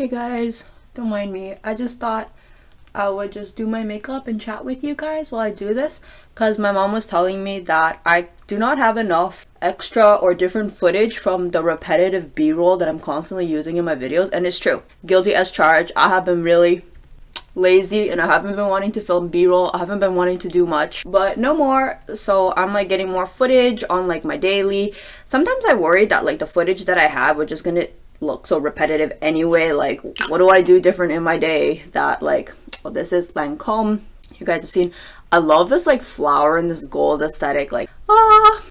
Hey guys, don't mind me. I just thought I would just do my makeup and chat with you guys while I do this, because my mom was telling me that I do not have enough extra or different footage from the repetitive b-roll that I'm constantly using in my videos, and it's true. Guilty as charged. I have been really lazy and I haven't been wanting to film b-roll. I haven't been wanting to do much, but no more. So I'm like getting more footage on like my daily. Sometimes I worry that like the footage that I have was just gonna look so repetitive anyway. Like, what do I do different in my day that like, well, this is Lancome. You guys have seen. I love this like flower and this gold aesthetic. Like,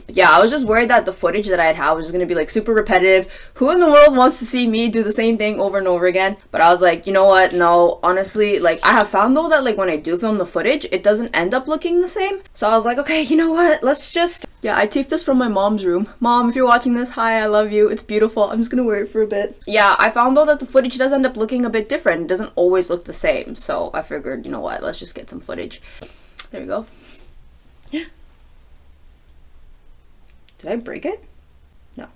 yeah, I was just worried that the footage that I'd have was just gonna be like super repetitive. Who in the world wants to see me do the same thing over and over again? But I was like, you know what? No, honestly, like I have found though that like when I do film the footage, it doesn't end up looking the same. So I was like, okay, you know what? Let's just, yeah, I taped this from my mom's room. Mom, if you're watching this, hi, I love you. It's beautiful. I'm just gonna wear it for a bit. Yeah, I found though that the footage does end up looking a bit different. It doesn't always look the same. So I figured, you know what? Let's just get some footage. There we go. Yeah. Did I break it? No.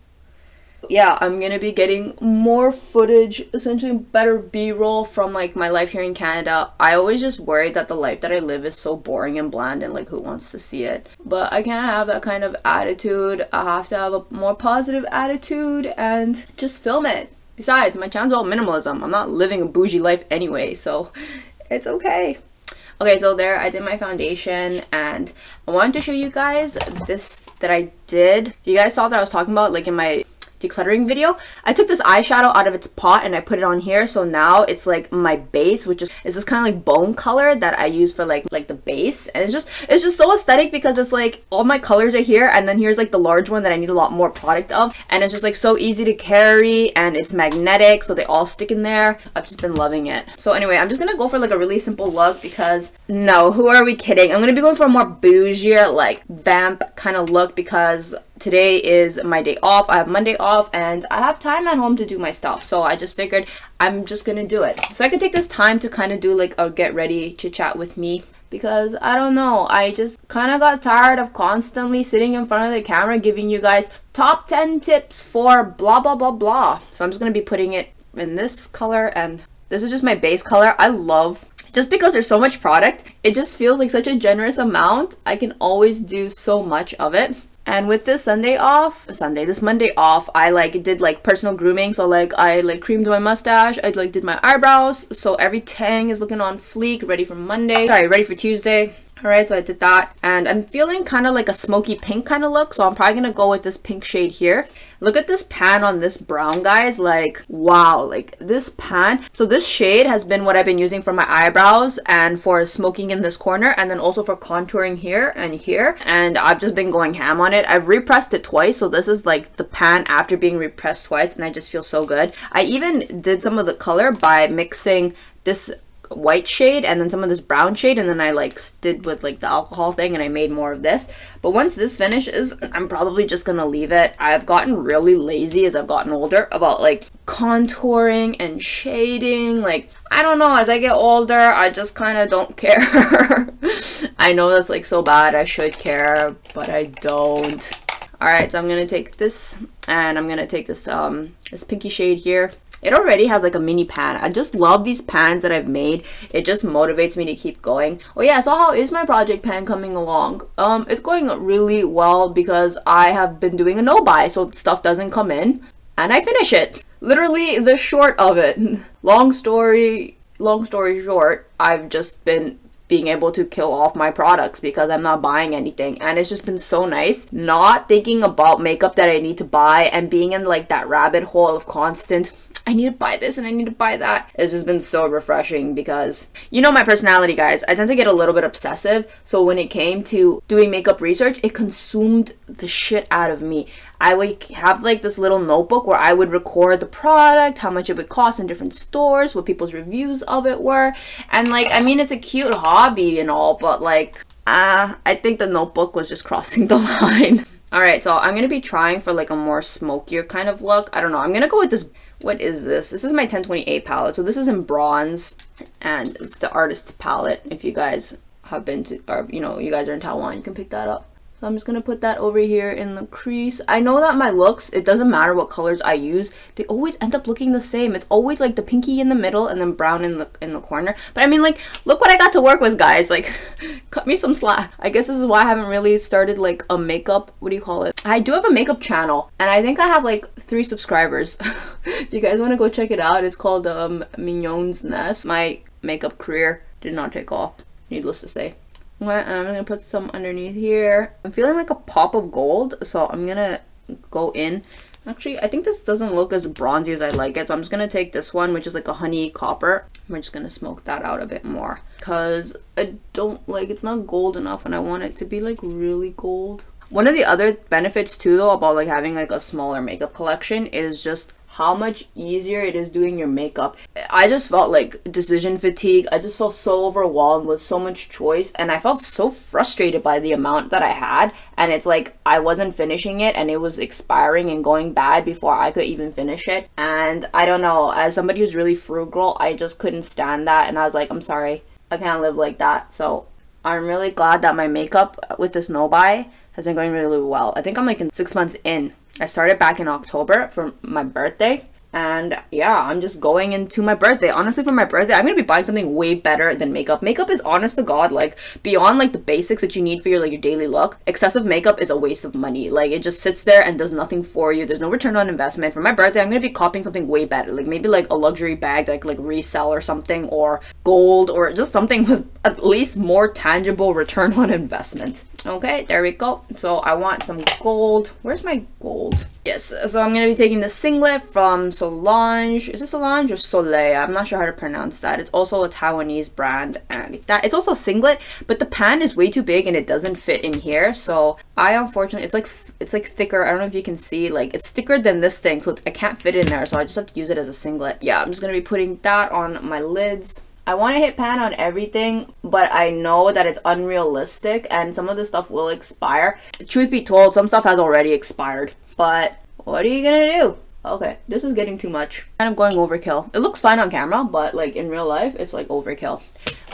Yeah, I'm gonna be getting more footage, essentially better b-roll from like my life here in Canada. I always just worry that the life that I live is so boring and bland and like who wants to see it. But I can't have that kind of attitude. I have to have a more positive attitude and just film it. Besides, my channel's about minimalism. I'm not living a bougie life anyway, so it's okay. Okay, so there I did my foundation and I wanted to show you guys this that I did. You guys saw that I was talking about like in my decluttering video. I took this eyeshadow out of its pot and I put it on here, so now it's like my base, which is this kind of like bone color that I use for like the base, and it's just so aesthetic because it's like all my colors are here and then here's like the large one that I need a lot more product of, and it's just like so easy to carry and it's magnetic, so they all stick in there. I've just been loving it. So anyway, I'm just gonna go for like a really simple look because no, who are we kidding? I'm gonna be going for a more bougier like vamp kind of look because today is my day off. I have Monday off and I have time at home to do my stuff, so I just figured I'm just gonna do it so I can take this time to kind of do like a get ready chit chat with me, because I don't know, I just kind of got tired of constantly sitting in front of the camera giving you guys top 10 tips for blah blah blah blah. So I'm just gonna be putting it in this color, and this is just my base color. I love, just because there's so much product, it just feels like such a generous amount. I can always do so much of it. And with this Monday off, I like did like personal grooming. So like I like creamed my mustache, I like did my eyebrows, so every tang is looking on fleek, ready for Monday. Sorry, ready for Tuesday. Alright, so I did that, and I'm feeling kind of like a smoky pink kind of look, so I'm probably gonna go with this pink shade here. Look at this pan on this brown, guys. Like, wow, like this pan. So this shade has been what I've been using for my eyebrows and for smoking in this corner, and then also for contouring here and here, and I've just been going ham on it. I've repressed it twice, so this is like the pan after being repressed twice, and I just feel so good. I even did some of the color by mixing this white shade and then some of this brown shade, and then I like did with like the alcohol thing and I made more of this. But once this finishes, I'm probably just gonna leave it. I've gotten really lazy as I've gotten older about like contouring and shading. Like, I don't know, as I get older I just kind of don't care. I know that's like so bad, I should care, but I don't. Alright, so I'm gonna take this and I'm gonna take this this pinky shade here. It already has like a mini pan. I just love these pans that I've made. It just motivates me to keep going. Oh yeah, so how is my project pan coming along? It's going really well because I have been doing a no buy, so stuff doesn't come in and I finish it. Literally the short of it. Long story short, I've just been being able to kill off my products because I'm not buying anything, and it's just been so nice not thinking about makeup that I need to buy and being in like that rabbit hole of constant I need to buy this and I need to buy that. It's just been so refreshing because, you know my personality, guys. I tend to get a little bit obsessive. So when it came to doing makeup research, it consumed the shit out of me. I would have like this little notebook where I would record the product, how much it would cost in different stores, what people's reviews of it were. And like, I mean, it's a cute hobby and all, but like, I think the notebook was just crossing the line. Alright, so I'm going to be trying for like a more smokier kind of look. I don't know. I'm going to go with this. What is this? This is my 1028 palette. So this is in bronze and it's the artist's palette. If you guys have been to, or you know, you guys are in Taiwan, you can pick that up. So I'm just gonna put that over here in the crease. I know that my looks, it doesn't matter what colors I use, they always end up looking the same. It's always like the pinky in the middle and then brown in the corner. But I mean, like, look what I got to work with, guys. Like, cut me some slack. I guess this is why I haven't really started like a makeup, what do you call it? I do have a makeup channel, and I think I have like 3 subscribers. If you guys want to go check it out, it's called Mignon's Nest. My makeup career did not take off, needless to say. I'm gonna put some underneath here. I'm feeling like a pop of gold, so I'm gonna go in. Actually, I think this doesn't look as bronzy as I like it, so I'm just gonna take this one, which is like a honey copper. We're just gonna smoke that out a bit more because I don't like, it's not gold enough, and I want it to be like really gold. One of the other benefits too though about like having like a smaller makeup collection is just how much easier it is doing your makeup. I just felt like decision fatigue. I just felt so overwhelmed with so much choice, and I felt so frustrated by the amount that I had, and it's like I wasn't finishing it and it was expiring and going bad before I could even finish it. And I don't know, as somebody who's really frugal, I just couldn't stand that, and I was like, I'm sorry, I can't live like that. So I'm really glad that my makeup with this no buy has been going really well. I think I'm like in 6 months in. I started back in October for my birthday, and yeah, I'm just going into my birthday. Honestly, for my birthday, I'm gonna be buying something way better than makeup. Makeup is, honest to God, like beyond like the basics that you need for your like your daily look, excessive makeup is a waste of money. Like it just sits there and does nothing for you. There's no return on investment. For my birthday, I'm gonna be copying something way better, like maybe like a luxury bag that like resell or something, or gold, or just something with at least more tangible return on investment. Okay, there we go. So I want some gold. Where's my gold? Yes, so I'm going to be taking the singlet from Solange. Is it Solange or Soleil? I'm not sure how to pronounce that. It's also a Taiwanese brand. And that it's also a singlet, but the pan is way too big and it doesn't fit in here. So I unfortunately, it's like thicker. I don't know if you can see, like it's thicker than this thing, so I can't fit in there. So I just have to use it as a singlet. Yeah, I'm just going to be putting that on my lids. I want to hit pan on everything, but I know that it's unrealistic and some of the stuff will expire. Truth be told, some stuff has already expired, but what are you gonna do? Okay, this is getting too much. Kind of going overkill. It looks fine on camera, but like in real life, it's like overkill.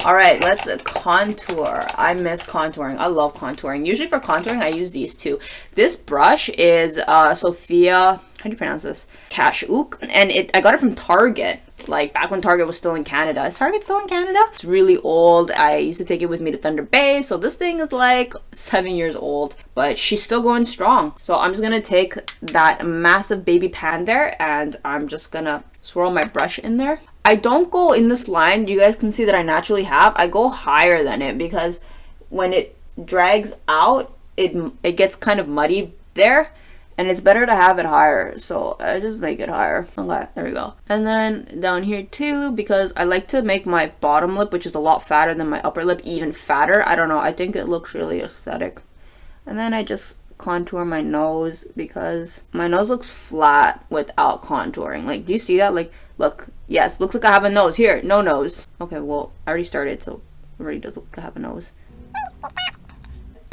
All right, let's contour. I miss contouring. I love contouring. Usually for contouring, I use these two. This brush is Sophia, how do you pronounce this? Cash Ook, and I got it from Target. Like back when Target was still in Canada. Is Target still in Canada? It's really old. I used to take it with me to Thunder Bay, so this thing is like 7 years old, but she's still going strong. So I'm just gonna take that massive baby pan there, and I'm just gonna swirl my brush in there. I don't go in this line. You guys can see that I naturally have. I go higher than it because when it drags out, it gets kind of muddy there. And it's better to have it higher, so I just make it higher. Okay, there we go. And then down here too, because I like to make my bottom lip, which is a lot fatter than my upper lip, even fatter. I don't know, I think it looks really aesthetic. And then I just contour my nose because my nose looks flat without contouring. Like, do you see that? Like, look, yes, looks like I have a nose. Here, no nose. Okay, well, I already started, so it already does look like I have a nose.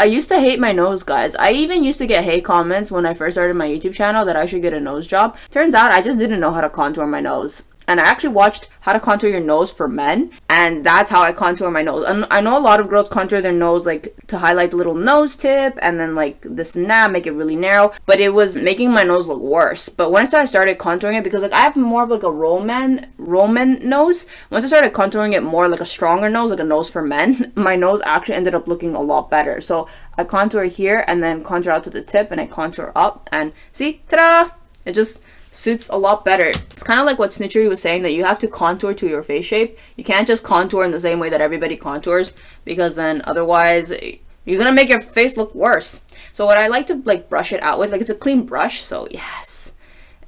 I used to hate my nose, guys. I even used to get hate comments when I first started my YouTube channel that I should get a nose job. Turns out I just didn't know how to contour my nose. And I actually watched how to contour your nose for men, and that's how I contour my nose. And I know a lot of girls contour their nose like to highlight the little nose tip and then like this and that, make it really narrow, but it was making my nose look worse. But once I started contouring it, because like I have more of like a Roman nose, once I started contouring it more like a stronger nose, like a nose for men, my nose actually ended up looking a lot better. So I contour here and then contour out to the tip, and I contour up, and see, ta-da! It just suits a lot better. It's kind of like what Snitchery was saying, that you have to contour to your face shape. You can't just contour in the same way that everybody contours, because then otherwise you're gonna make your face look worse. So what I like to like brush it out with, like it's a clean brush, so yes.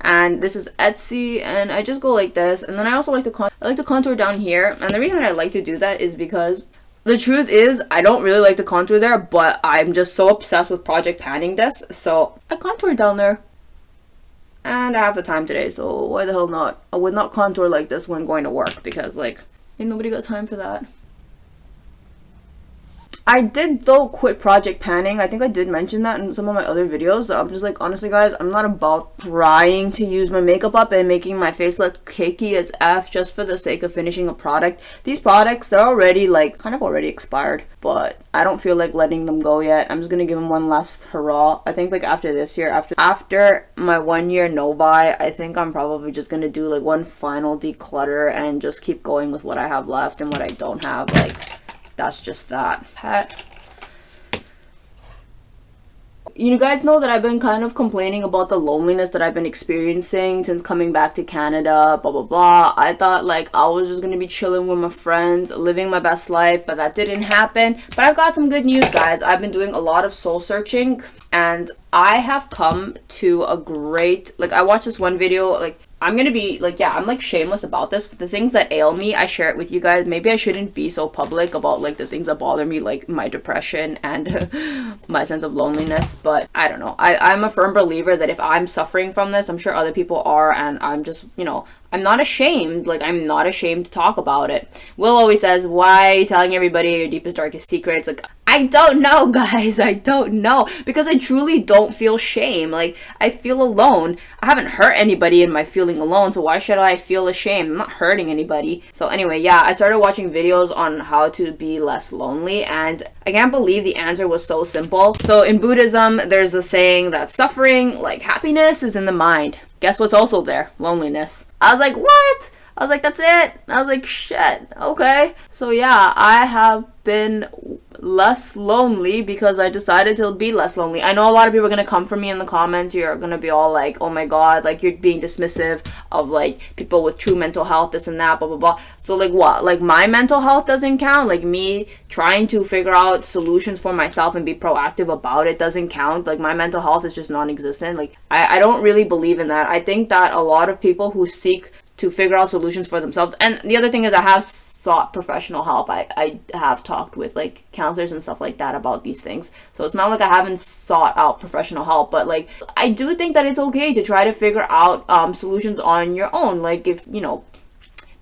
And this is Etsy, and I just go like this, and then I also like to contour down here. And the reason that I like to do that is because the truth is I don't really like to contour there, but I'm just so obsessed with project panning this, so I contour down there. And I have the time today, so why the hell not? I would not contour like this when going to work, because like ain't nobody got time for that. I did though quit project panning. I think I did mention that in some of my other videos. I'm just like, honestly guys, I'm not about trying to use my makeup up and making my face look cakey as F just for the sake of finishing a product. These products, they're already like kind of already expired, but I don't feel like letting them go yet. I'm just gonna give them one last hurrah. I think like after this year, after my 1 year no buy, I think I'm probably just gonna do like one final declutter and just keep going with what I have left and what I don't have. Like, that's just that. You guys know that I've been kind of complaining about the loneliness that I've been experiencing since coming back to Canada, blah blah blah. I thought like I was just gonna be chilling with my friends, living my best life, but that didn't happen. But I've got some good news, guys. I've been doing a lot of soul searching, and I have come to a great, like, I watched this one video, like, I'm gonna be like, yeah, I'm like shameless about this. The things that ail me, I share it with you guys. Maybe I shouldn't be so public about like the things that bother me, like my depression and my sense of loneliness. But I don't know. I'm a firm believer that if I'm suffering from this, I'm sure other people are, and I'm just, you know, I'm not ashamed. Like, I'm not ashamed to talk about it. Will always says, why are you telling everybody your deepest, darkest secrets? Like, I don't know, guys. I don't know. Because I truly don't feel shame. Like, I feel alone. I haven't hurt anybody in my feeling alone, so why should I feel ashamed? I'm not hurting anybody. So anyway, yeah, I started watching videos on how to be less lonely, and I can't believe the answer was so simple. So in Buddhism, there's a saying that suffering, like happiness, is in the mind. Guess what's also there? Loneliness. I was like, what? I was like, that's it. I was like, shit. Okay. So yeah, I have been less lonely because I decided to be less lonely. I know a lot of people are going to come for me in the comments. You're going to be all like, oh my god, like you're being dismissive of like people with true mental health, this and that, blah blah blah. So like what? Like my mental health doesn't count? Like me trying to figure out solutions for myself and be proactive about it doesn't count? Like my mental health is just non-existent? Like I don't really believe in that. I think that a lot of people who seek to figure out solutions for themselves, and the other thing is I have sought professional help. I have talked with like counselors and stuff like that about these things. So it's not like I haven't sought out professional help, but like I do think that it's okay to try to figure out solutions on your own. Like if, you know,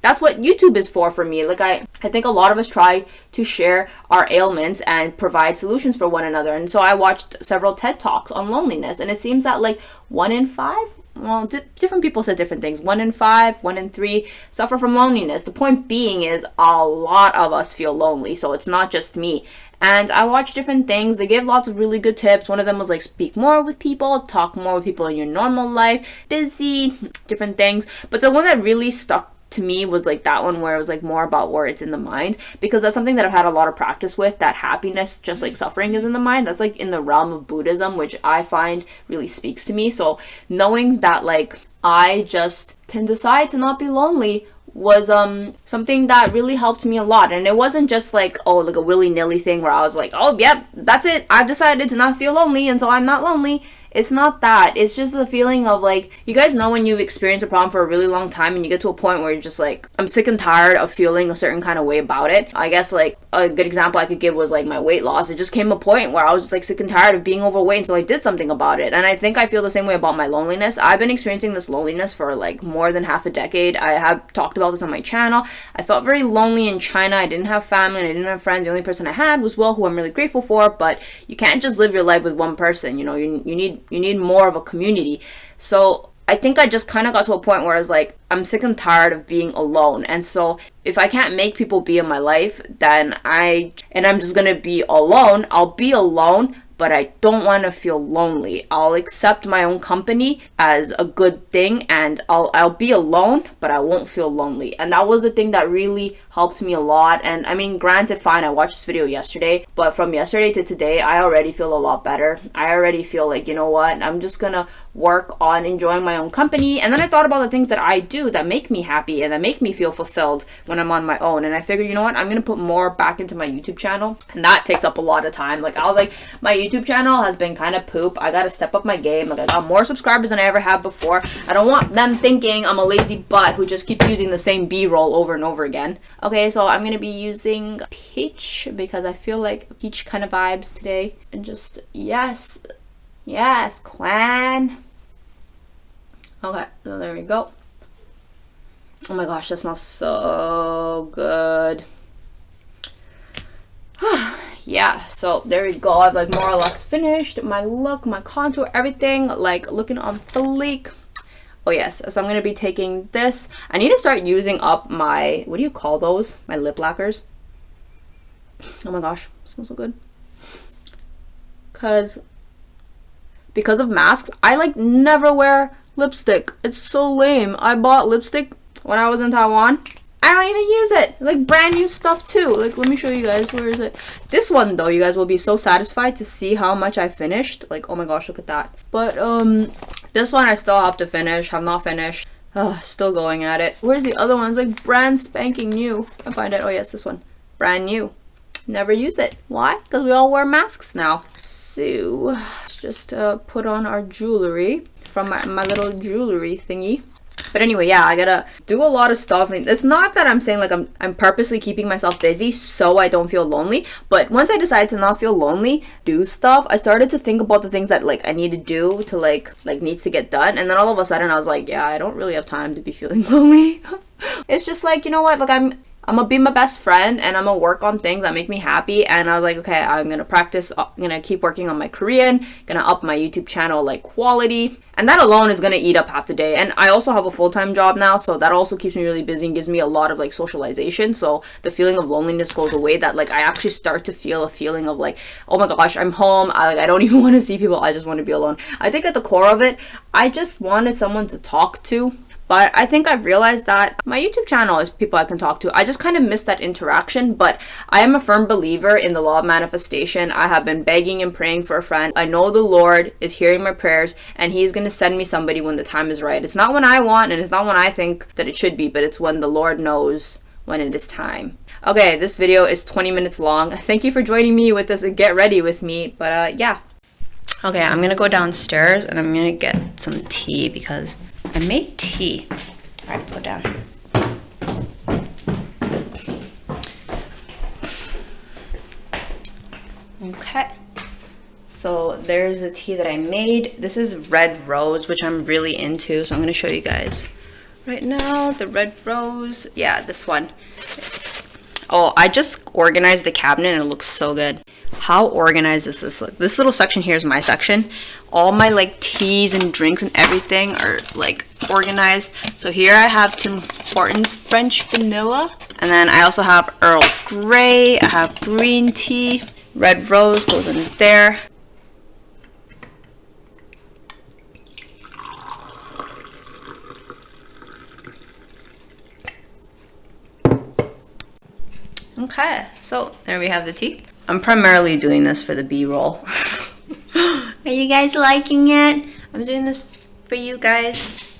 that's what YouTube is for me. Like I think a lot of us try to share our ailments and provide solutions for one another. And so I watched several TED Talks on loneliness, and it seems that like 1 in 5, well, different people said different things. 1 in 5, 1 in 3 suffer from loneliness. The point being is a lot of us feel lonely, so it's not just me. And I watched different things. They gave lots of really good tips. One of them was like speak more with people, talk more with people in your normal life, busy, different things. But the one that really stuck to me was like that one where it was like more about where it's in the mind, because that's something that I've had a lot of practice with, that happiness, just like suffering, is in the mind. That's like in the realm of Buddhism, which I find really speaks to me. So knowing that like I just can decide to not be lonely was something that really helped me a lot. And it wasn't just like, oh, like a willy-nilly thing where I was like, oh yep, that's it, I've decided to not feel lonely and so I'm not lonely. It's not that. It's just the feeling of like, you guys know when you've experienced a problem for a really long time and you get to a point where you're just like, I'm sick and tired of feeling a certain kind of way about it. I guess like a good example I could give was like my weight loss. It just came a point where I was just like sick and tired of being overweight, and so I did something about it. And I think I feel the same way about my loneliness. I've been experiencing this loneliness for like more than half a decade. I have talked about this on my channel. I felt very lonely in China. I didn't have family and I didn't have friends. The only person I had was Will, who I'm really grateful for, but you can't just live your life with one person. You know, you need more of a community. So I think I just kind of got to a point where I was like, I'm sick and tired of being alone. And so if I can't make people be in my life, then I'm just gonna be alone. I'll be alone, but I don't want to feel lonely. I'll accept my own company as a good thing, and I'll be alone, but I won't feel lonely. And that was the thing that really helped me a lot. And I mean, granted, fine, I watched this video yesterday, but from yesterday to today, I already feel a lot better. I already feel like, you know what, I'm just gonna work on enjoying my own company. And then I thought about the things that I do that make me happy and that make me feel fulfilled when I'm on my own. And I figured, you know what, I'm gonna put more back into my YouTube channel, and that takes up a lot of time. Like I was like, my YouTube channel has been kind of poop. I gotta step up my game. Like I got more subscribers than I ever had before. I don't want them thinking I'm a lazy butt who just keeps using the same B-roll over and over again. Okay, so I'm gonna be using peach because I feel like peach kind of vibes today. And just, yes, Quan. Okay, so there we go. Oh my gosh, that smells so good. Yeah. yeah, so there we go. I've like more or less finished my look, my contour, everything, like looking on fleek. Oh yes, so I'm gonna be taking this. I need to start using up my, what do you call those? My lip lacquers. Oh my gosh, it smells so good. Because of masks, I like never wear lipstick. It's so lame. I bought lipstick when I was in Taiwan. I don't even use it. Like brand new stuff too. Like let me show you guys. Where is it? This one though, you guys will be so satisfied to see how much I finished. Like oh my gosh, look at that. But this one I still have to finish. Have not finished. Still going at it. Where's the other one? It's like brand spanking new. I find it. Oh yes, this one. Brand new. Never use it. Why? Because we all wear masks now. So let's just put on our jewelry from my little jewelry thingy. But anyway, yeah, I gotta do a lot of stuff. It's not that I'm saying like I'm purposely keeping myself busy so I don't feel lonely. But once I decided to not feel lonely, do stuff, I started to think about the things that like I need to do to like needs to get done. And then all of a sudden I was like, yeah, I don't really have time to be feeling lonely. It's just like, you know what, like I'm gonna be my best friend and I'm gonna work on things that make me happy. And I was like, okay, I'm gonna practice, I'm gonna keep working on my Korean, gonna up my YouTube channel like quality, and that alone is gonna eat up half the day. And I also have a full-time job now, so that also keeps me really busy and gives me a lot of like socialization. So the feeling of loneliness goes away, that like I actually start to feel a feeling of like, oh my gosh, I'm home, I don't even want to see people, I just want to be alone. I think at the core of it, I just wanted someone to talk to. But I think I've realized that my YouTube channel is people I can talk to. I just kind of miss that interaction, but I am a firm believer in the law of manifestation. I have been begging and praying for a friend. I know the Lord is hearing my prayers and he's going to send me somebody when the time is right. It's not when I want and it's not when I think that it should be, but it's when the Lord knows when it is time. Okay, this video is 20 minutes long. Thank you for joining me with this get ready with me, but yeah. Okay, I'm going to go downstairs and I'm going to get some tea because I made tea. All right, go down. Okay. So there's the tea that I made. This is red rose, which I'm really into. So I'm going to show you guys right now the red rose. Yeah, this one. Oh, I just organized the cabinet and it looks so good. How organized does this look? This little section here is my section. All my like teas and drinks and everything are like organized. So here I have Tim Hortons French vanilla. And then I also have Earl Grey. I have green tea. Red rose goes in there. Okay, so there we have the tea. I'm primarily doing this for the B-roll. Are you guys liking it? I'm doing this for you guys.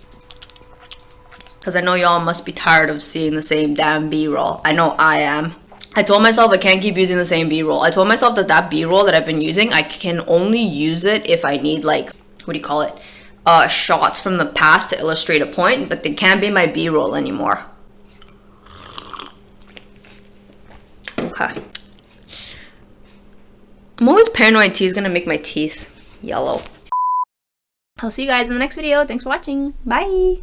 Because I know y'all must be tired of seeing the same damn B-roll. I know I am. I told myself I can't keep using the same B-roll. I told myself that B-roll that I've been using, I can only use it if I need like, what do you call it? Shots from the past to illustrate a point, but they can't be my B-roll anymore. Okay. I'm always paranoid tea is gonna make my teeth yellow. I'll see you guys in the next video. Thanks for watching. Bye.